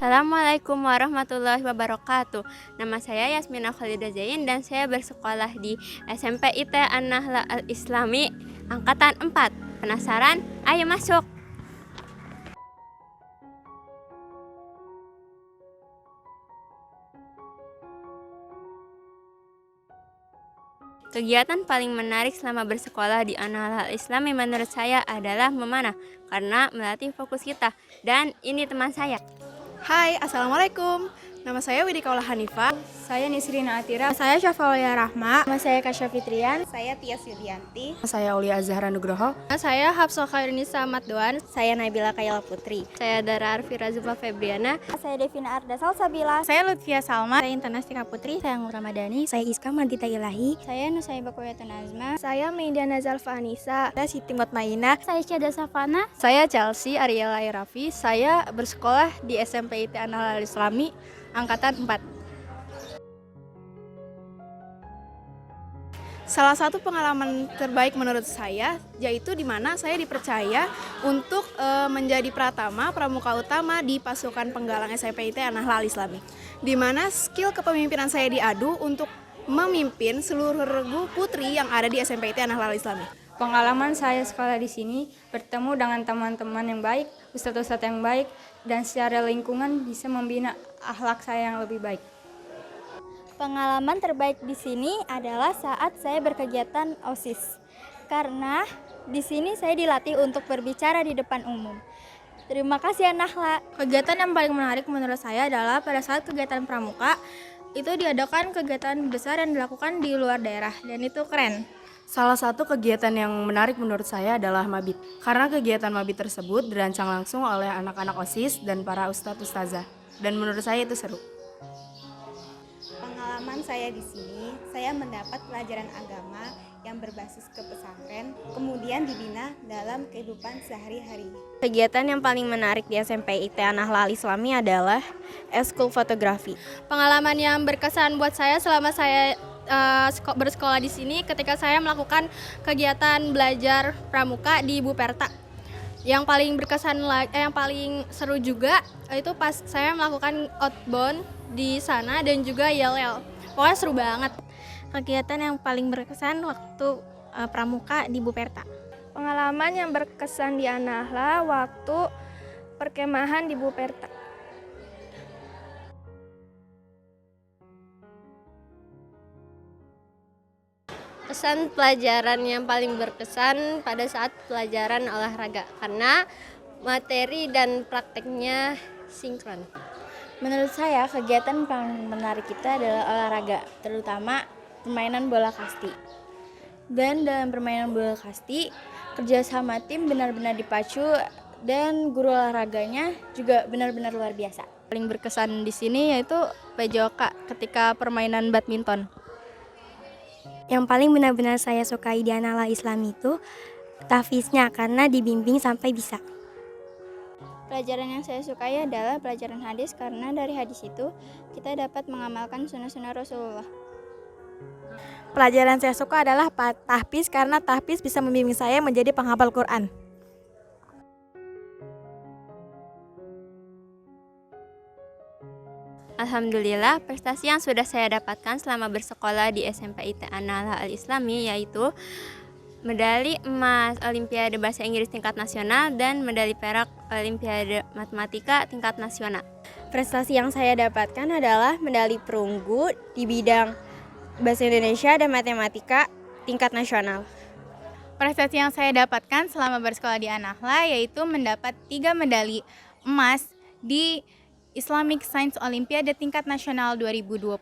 Assalamualaikum warahmatullahi wabarakatuh. Nama saya Yasmina Khalidah Zain dan saya bersekolah di SMP IT An-Nahla Al-Islami Angkatan 4. Penasaran? Ayo masuk! Kegiatan paling menarik selama bersekolah di An-Nahla Al-Islami menurut saya adalah memanah karena melatih fokus kita. Dan ini teman saya. Hai, Assalamualaikum. Nama saya Widika Kaula Hanifah. Saya Nisrina Atira. Saya Syafaulia Rahma. Nama saya Kasya Fitrian. Saya Tias Yulianti. Saya Aulia Azhara Nugroho. Saya Hafsah Khairunisa Matduan. Saya Nabila Kayala Putri. Saya Dara Arfira Zuba Febriana. Saya Devina Ardasal Sabila. Saya Lutfia Salma. Saya Intanastika Putri. Saya Nur Ramadhani. Saya Iska Madita Ilahi. Saya Nusaibah Kuyatun Azma. Saya Meidiana Zalfa Anissa. Saya Siti Mutmainah. Saya Syada Safana. Saya Chelsea Ariela Irafi. Saya bersekolah di SMP IT An-Nahla Al-Islami Angkatan 4. Salah satu pengalaman terbaik menurut saya yaitu di mana saya dipercaya untuk menjadi pratama pramuka utama di pasukan penggalang SMP IT An-Nahla Al-Islami. Di mana skill kepemimpinan saya diadu untuk memimpin seluruh regu putri yang ada di SMP IT An-Nahla Al-Islami. Pengalaman saya sekolah di sini bertemu dengan teman-teman yang baik, ustadz-ustadz yang baik, dan secara lingkungan bisa membina akhlak saya yang lebih baik. Pengalaman terbaik di sini adalah saat saya berkegiatan OSIS. Karena di sini saya dilatih untuk berbicara di depan umum. Terima kasih An-Nahla. Kegiatan yang paling menarik menurut saya adalah pada saat kegiatan pramuka itu diadakan kegiatan besar yang dilakukan di luar daerah dan itu keren. Salah satu kegiatan yang menarik menurut saya adalah mabit. Karena kegiatan mabit tersebut dirancang langsung oleh anak-anak OSIS dan para ustadz ustazah. Dan menurut saya itu seru. Pengalaman saya di sini, saya mendapat pelajaran agama yang berbasis ke pesantren, kemudian dibina dalam kehidupan sehari-hari. Kegiatan yang paling menarik di SMP IT An-Nahla Al-Islami adalah eskul fotografi. Pengalaman yang berkesan buat saya selama saya bersekolah di sini ketika saya melakukan kegiatan belajar pramuka di Buperta. Yang paling berkesan, yang paling seru juga itu pas saya melakukan outbound di sana dan juga yel-yel. Pokoknya seru banget. Kegiatan yang paling berkesan waktu pramuka di Buperta. Pengalaman yang berkesan di An-Nahla waktu perkemahan di Buperta. Kesan pelajaran yang paling berkesan pada saat pelajaran olahraga karena materi dan prakteknya sinkron. Menurut saya kegiatan paling menarik kita adalah olahraga, terutama permainan bola kasti. Dan dalam permainan bola kasti, kerjasama tim benar-benar dipacu dan guru olahraganya juga benar-benar luar biasa. Paling berkesan di sini yaitu PJOK ketika permainan badminton. Yang paling benar-benar saya sukai di An-Nahla Islami itu tahfiznya karena dibimbing sampai bisa. Pelajaran yang saya sukai adalah pelajaran hadis karena dari hadis itu kita dapat mengamalkan sunnah-sunnah Rasulullah. Pelajaran saya suka adalah tahfiz karena tahfiz bisa membimbing saya menjadi penghafal Quran. Alhamdulillah, prestasi yang sudah saya dapatkan selama bersekolah di SMP IT An-Nahla Al-Islami yaitu medali emas Olimpiade Bahasa Inggris tingkat nasional dan medali perak Olimpiade Matematika tingkat nasional. Prestasi yang saya dapatkan adalah medali perunggu di bidang Bahasa Indonesia dan Matematika tingkat nasional. Prestasi yang saya dapatkan selama bersekolah di An-Nahla yaitu mendapat 3 medali emas di Islamic Science Olimpiade tingkat nasional 2022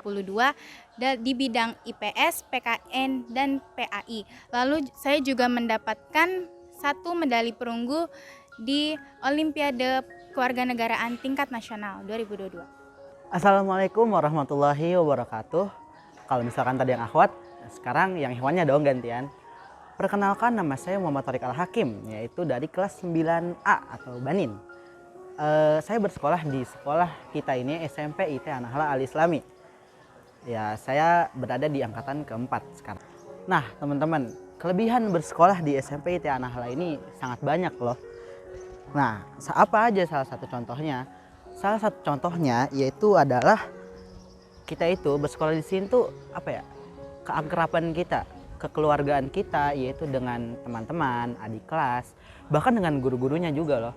di bidang IPS, PKN, dan PAI. Lalu saya juga mendapatkan 1 medali perunggu di Olimpiade Kewarganegaraan tingkat nasional 2022. Assalamualaikum warahmatullahi wabarakatuh. Kalau misalkan tadi yang akhwat, sekarang yang ikhwannya dong gantian. Perkenalkan, nama saya Muhammad Tariq Al-Hakim, yaitu dari kelas 9A atau Banin. Saya bersekolah di sekolah kita ini SMP IT An-Nahla Al-Islami. Ya, saya berada di angkatan keempat sekarang. Nah, teman-teman, kelebihan bersekolah di SMP IT An-Nahla ini sangat banyak loh. Nah, apa aja salah satu contohnya? Salah satu contohnya yaitu adalah kita itu bersekolah di sini tuh keakraban kita, kekeluargaan kita, yaitu dengan teman-teman, adik kelas, bahkan dengan guru-gurunya juga loh.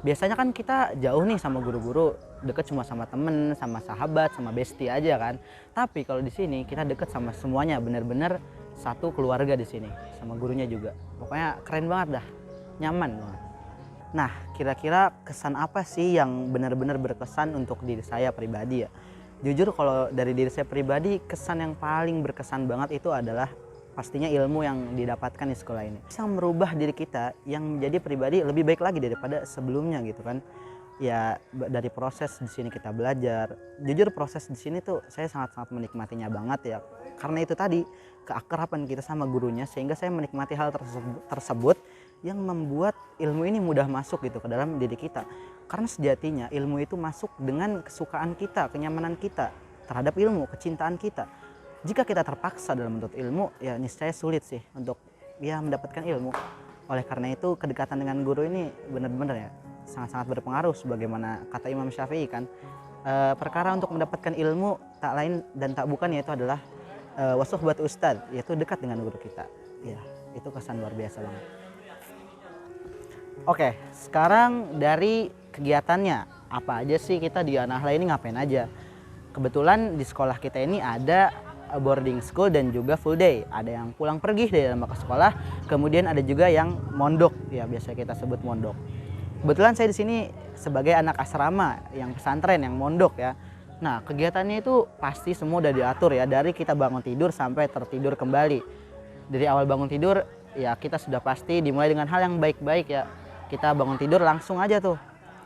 Biasanya kan kita jauh nih sama guru-guru, deket cuma sama temen, sama sahabat, sama bestie aja kan. Tapi kalau di sini kita deket sama semuanya, bener-bener satu keluarga di sini, sama gurunya juga. Pokoknya keren banget dah, nyaman banget. Nah, kira-kira kesan apa sih yang benar-benar berkesan untuk diri saya pribadi ya? Jujur kalau dari diri saya pribadi, kesan yang paling berkesan banget itu adalah pastinya ilmu yang didapatkan di sekolah ini. Bisa merubah diri kita yang menjadi pribadi lebih baik lagi daripada sebelumnya gitu kan. Ya dari proses di sini kita belajar. Jujur proses di sini tuh saya sangat-sangat menikmatinya banget ya. Karena itu tadi keakraban kita sama gurunya, sehingga saya menikmati hal tersebut yang membuat ilmu ini mudah masuk gitu ke dalam diri kita. Karena sejatinya ilmu itu masuk dengan kesukaan kita, kenyamanan kita terhadap ilmu, kecintaan kita. Jika kita terpaksa dalam menuntut ilmu, ya niscaya sulit sih untuk ya mendapatkan ilmu. Oleh karena itu kedekatan dengan guru ini benar-benar ya sangat-sangat berpengaruh, sebagaimana kata Imam Syafi'i kan, perkara untuk mendapatkan ilmu tak lain dan tak bukan yaitu adalah wasuhbat ustad, yaitu dekat dengan guru kita. Ya, itu kesan luar biasa banget. Oke, sekarang dari kegiatannya, apa aja sih kita di An-Nahla ini ngapain aja? Kebetulan di sekolah kita ini ada boarding school dan juga full day. Ada yang pulang pergi dari dalam sekolah, kemudian ada juga yang mondok, ya biasa kita sebut mondok. Kebetulan saya di sini sebagai anak asrama yang pesantren yang mondok ya. Nah, kegiatannya itu pasti semua udah diatur ya, dari kita bangun tidur sampai tertidur kembali. Dari awal bangun tidur ya kita sudah pasti dimulai dengan hal yang baik-baik ya. Kita bangun tidur langsung aja tuh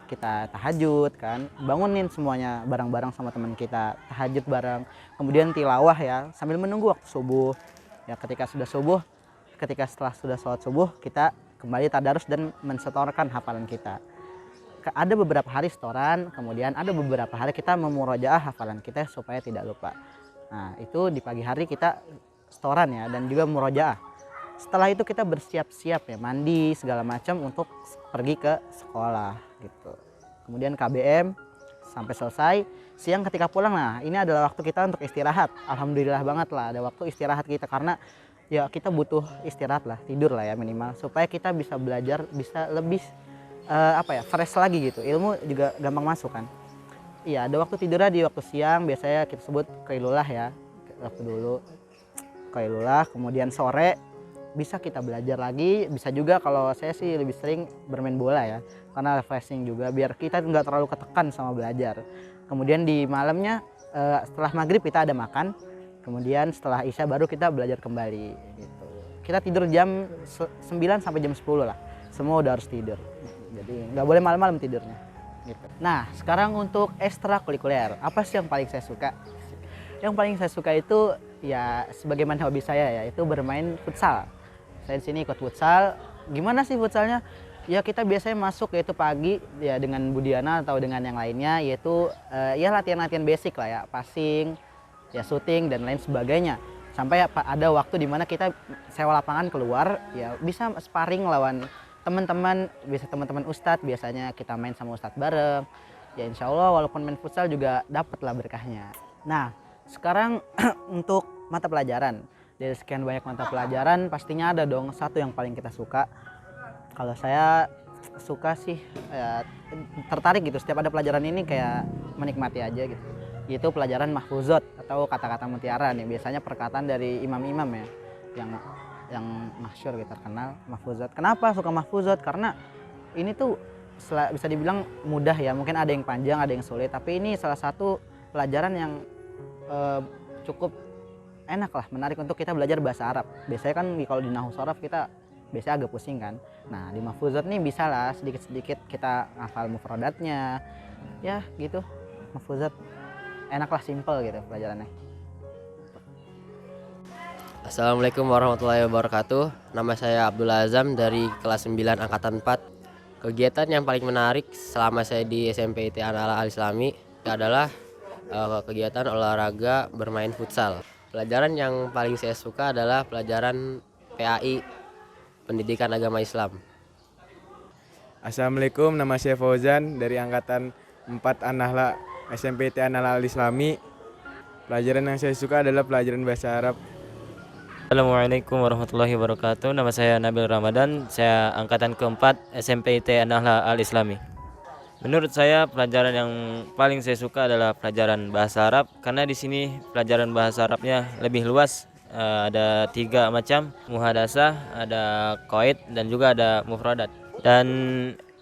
kita tahajud kan, bangunin semuanya bareng-bareng sama teman kita, tahajud bareng, kemudian tilawah ya sambil menunggu waktu subuh. Ya ketika sudah subuh, setelah sudah sholat subuh, kita kembali tadarus dan mensetorkan hafalan kita. Ada beberapa hari setoran, kemudian ada beberapa hari kita memurojaah hafalan kita supaya tidak lupa. Nah itu di pagi hari kita setoran ya dan juga murojaah. Setelah itu kita bersiap-siap ya, mandi segala macam untuk pergi ke sekolah gitu. Kemudian KBM sampai selesai. Siang ketika pulang, nah ini adalah waktu kita untuk istirahat. Alhamdulillah banget lah ada waktu istirahat kita, karena ya kita butuh istirahat lah, tidur lah ya minimal, supaya kita bisa belajar, bisa lebih fresh lagi gitu. Ilmu juga gampang masuk kan. Iya, ada waktu tidurnya di waktu siang, biasanya kita sebut qailulah ya. Waktu dulu qailulah, kemudian sore bisa kita belajar lagi, bisa juga kalau saya sih lebih sering bermain bola ya, karena refreshing juga biar kita nggak terlalu ketekan sama belajar. Kemudian di malamnya setelah maghrib kita ada makan, kemudian setelah isya baru kita belajar kembali gitu. Kita tidur jam 9 sampai jam 10 lah, semua udah harus tidur, jadi nggak boleh malam-malam tidurnya gitu. Nah sekarang untuk ekstrakurikuler, apa sih yang paling saya suka? Yang paling saya suka itu ya sebagaimana hobi saya ya, itu bermain futsal. Saya di sini ikut futsal. Gimana sih futsalnya? Ya kita biasanya masuk yaitu pagi ya dengan Budiana atau dengan yang lainnya, yaitu ya latihan-latihan basic lah ya, passing, ya shooting dan lain sebagainya. Sampai ada waktu dimana kita sewa lapangan keluar, ya bisa sparring lawan teman-teman, bisa teman-teman ustadz, biasanya kita main sama ustadz bareng. Ya insya Allah walaupun main futsal juga dapat lah berkahnya. Nah sekarang untuk mata pelajaran. Dari sekian banyak mata pelajaran pastinya ada dong satu yang paling kita suka. Kalau saya suka sih tertarik gitu, setiap ada pelajaran ini kayak menikmati aja gitu. Yaitu pelajaran mahfuzot atau kata-kata mutiara nih, biasanya perkataan dari imam-imam ya yang masyhur gitu, terkenal mahfuzot. Kenapa suka mahfuzot? Karena ini tuh bisa dibilang mudah ya, mungkin ada yang panjang, ada yang sulit, tapi ini salah satu pelajaran yang cukup enak lah, menarik untuk kita belajar bahasa Arab. Biasanya kan kalau di nahwu shorof kita biasanya agak pusing kan. Nah di mahfuzat nih bisa lah sedikit-sedikit kita hafal mufradatnya. Ya gitu, mahfuzat enak lah, simple gitu pelajarannya. Assalamualaikum warahmatullahi wabarakatuh. Nama saya Abdul Azam dari kelas 9 angkatan 4. Kegiatan yang paling menarik selama saya di SMP IT An-Nahla Al-Islami adalah kegiatan olahraga bermain futsal. Pelajaran yang paling saya suka adalah pelajaran PAI, Pendidikan Agama Islam. Assalamualaikum, nama saya Fauzan dari angkatan 5 4 An-Nahla SMPIT An-Nahla Al-Islami. Pelajaran yang saya suka adalah pelajaran bahasa Arab. Assalamualaikum warahmatullahi wabarakatuh. Nama saya Nabil Ramadan. Saya angkatan keempat SMPIT An-Nahla Al-Islami. Menurut saya pelajaran yang paling saya suka adalah pelajaran bahasa Arab karena di sini pelajaran bahasa Arabnya lebih luas. Ada 3 macam, muhadasah, ada qaid dan juga ada mufradat. Dan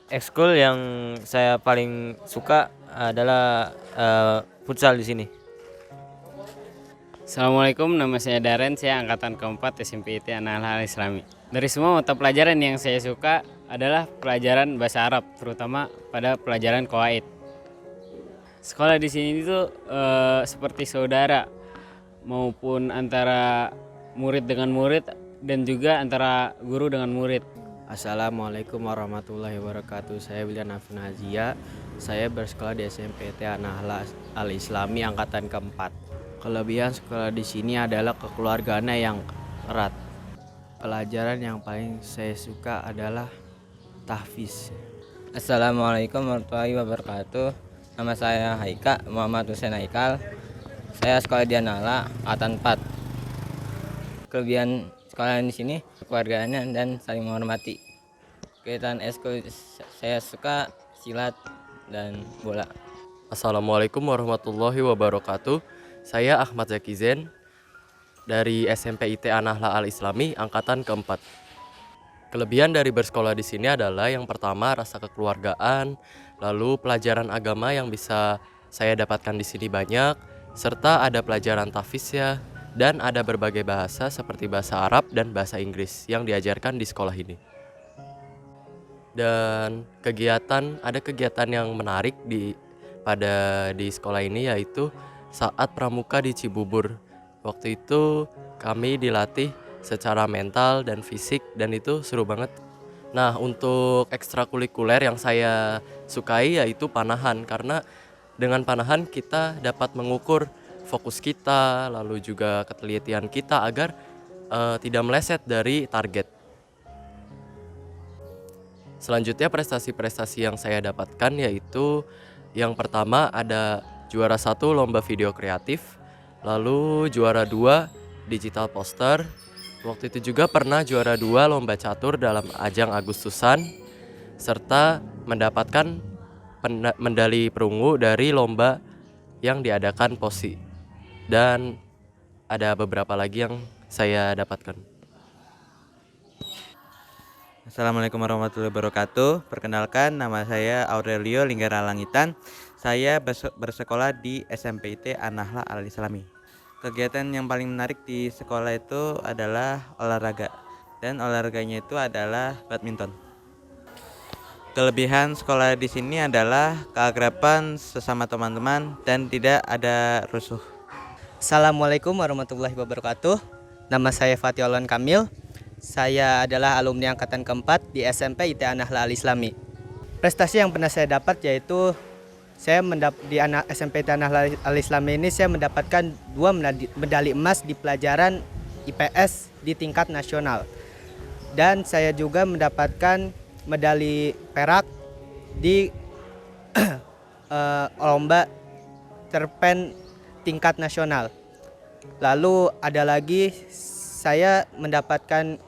ekskul yang saya paling suka adalah futsal di sini. Assalamualaikum, nama saya Daren, saya angkatan keempat SMPIT An-Nahla Al-Islami. Dari semua mata pelajaran yang saya suka adalah pelajaran bahasa Arab, terutama pada pelajaran qawaid. Sekolah di sini itu seperti saudara, maupun antara murid dengan murid dan juga antara guru dengan murid. Assalamualaikum warahmatullahi wabarakatuh. Saya William Afin Hazia. Saya bersekolah di SMPT An-Nahla Al-Islami angkatan keempat. Kelebihan sekolah di sini adalah kekeluargaannya yang erat. Pelajaran yang paling saya suka adalah tahfiz. Assalamualaikum warahmatullahi wabarakatuh. Nama saya Haika Muhammad Hussein Haikal. Saya sekolah di An-Nahla angkatan 4. Kelebihan sekolah di sini kekeluargaannya dan saling menghormati. Kegiatan ekskul saya suka silat dan bola. Assalamualaikum warahmatullahi wabarakatuh. Saya Ahmad Zaki Zen dari SMPIT An-Nahla Al-Islami angkatan keempat. Kelebihan dari bersekolah di sini adalah yang pertama rasa kekeluargaan, lalu pelajaran agama yang bisa saya dapatkan di sini banyak, serta ada pelajaran tahfiz ya, dan ada berbagai bahasa seperti bahasa Arab dan bahasa Inggris yang diajarkan di sekolah ini. Dan ada kegiatan yang menarik di sekolah ini yaitu saat pramuka di Cibubur. Waktu itu kami dilatih secara mental dan fisik dan itu seru banget. Nah, untuk ekstrakurikuler yang saya sukai yaitu panahan karena dengan panahan kita dapat mengukur fokus kita lalu juga ketelitian kita agar tidak meleset dari target. Selanjutnya prestasi-prestasi yang saya dapatkan yaitu yang pertama ada juara 1 lomba video kreatif, lalu juara 2 digital poster. Waktu itu juga pernah juara 2 lomba catur dalam ajang Agustusan, serta mendapatkan medali perunggu dari lomba yang diadakan POSI. Dan ada beberapa lagi yang saya dapatkan. Assalamualaikum warahmatullahi wabarakatuh. Perkenalkan, nama saya Aurelio Linggara Langitan. Saya bersekolah di SMPIT An-Nahla Al-Islami. Kegiatan yang paling menarik di sekolah itu adalah olahraga. Dan olahraganya itu adalah badminton. Kelebihan sekolah di sini adalah keakraban sesama teman-teman dan tidak ada rusuh. Assalamualaikum warahmatullahi wabarakatuh. Nama saya Fatihullah Kamil. Saya adalah alumni angkatan keempat di SMPIT An-Nahla Al-Islami. Prestasi yang pernah saya dapat yaitu di SMPIT An-Nahla Al-Islami ini saya mendapatkan 2 medali emas di pelajaran IPS di tingkat nasional. Dan saya juga mendapatkan medali perak di lomba cerpen tingkat nasional. Lalu ada lagi saya mendapatkan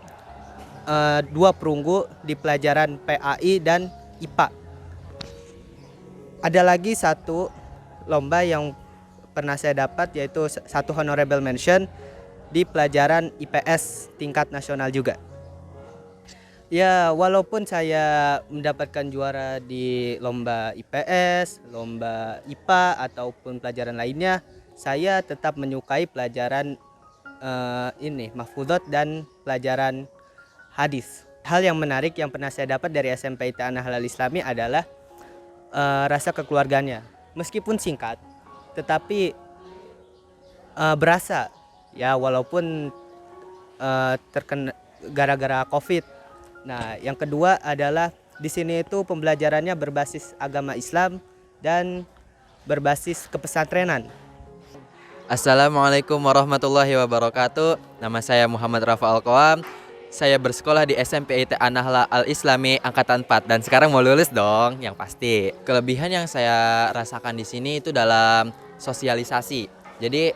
2 perunggu di pelajaran PAI dan IPA. Ada lagi 1 lomba yang pernah saya dapat yaitu 1 honorable mention di pelajaran IPS tingkat nasional juga. Ya, walaupun saya mendapatkan juara di lomba IPS, lomba IPA ataupun pelajaran lainnya, saya tetap menyukai pelajaran mahfudhot dan pelajaran hadis. Hal yang menarik yang pernah saya dapat dari SMPIT An-Nahla Al-Islami adalah rasa kekeluarganya. Meskipun singkat, tetapi berasa ya walaupun terkena gara-gara COVID. Nah, yang kedua adalah di sini itu pembelajarannya berbasis agama Islam dan berbasis kepesantrenan. Assalamualaikum warahmatullahi wabarakatuh. Nama saya Muhammad Rafa Al-Qawam. saya bersekolah di SMP IT An-Nahla Al-Islami angkatan 4 dan sekarang mau lulus dong, yang pasti. Kelebihan yang saya rasakan di sini itu dalam sosialisasi. Jadi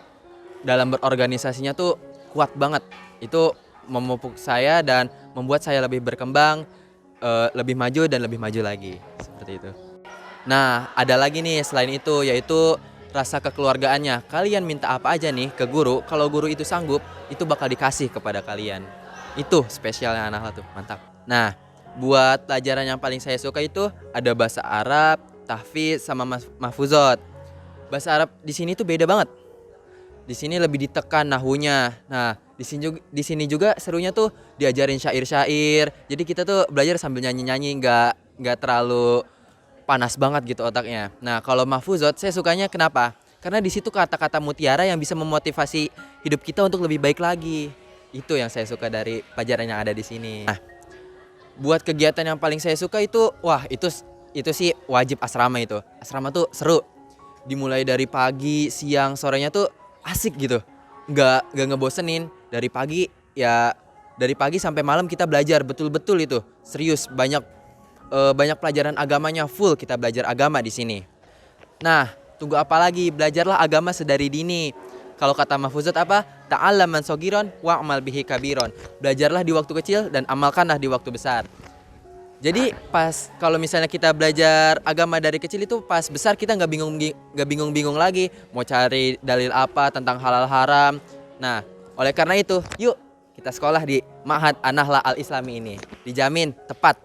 dalam berorganisasinya tuh kuat banget. Itu memupuk saya dan membuat saya lebih berkembang, lebih maju dan lebih maju lagi. Seperti itu. Nah, ada lagi nih selain itu, yaitu rasa kekeluargaannya. Kalian minta apa aja nih ke guru, kalau guru itu sanggup, itu bakal dikasih kepada kalian. Itu spesialnya An-Nahla tuh, mantap. Nah, buat pelajaran yang paling saya suka itu ada bahasa Arab, tahfiz, sama mahfuzot. Bahasa Arab di sini tuh beda banget. Di sini lebih ditekan nahunya. Nah, di sini juga serunya tuh diajarin syair-syair. Jadi kita tuh belajar sambil nyanyi-nyanyi, nggak terlalu panas banget gitu otaknya. Nah, kalau mahfuzot saya sukanya kenapa? Karena di situ kata-kata mutiara yang bisa memotivasi hidup kita untuk lebih baik lagi. Itu yang saya suka dari pelajaran yang ada di sini. Nah, buat kegiatan yang paling saya suka itu, wah itu sih wajib asrama itu. Asrama tuh seru. Dimulai dari pagi, siang, sorenya tuh asik gitu. Nggak ngebosenin. Dari pagi sampai malam kita belajar betul-betul itu. Serius, banyak pelajaran agamanya, full kita belajar agama di sini. Nah, tunggu apa lagi? Belajarlah agama sedari dini. Kalau kata mahfuzat apa? Ta'allam man sogiron wa'mal bihi kabiron. Belajarlah di waktu kecil dan amalkanlah di waktu besar. Jadi kalau misalnya kita belajar agama dari kecil itu pas besar kita nggak bingung lagi mau cari dalil apa tentang halal haram. Nah, oleh karena itu, yuk kita sekolah di Ma'had An-Nahla Al-Islami ini. Dijamin tepat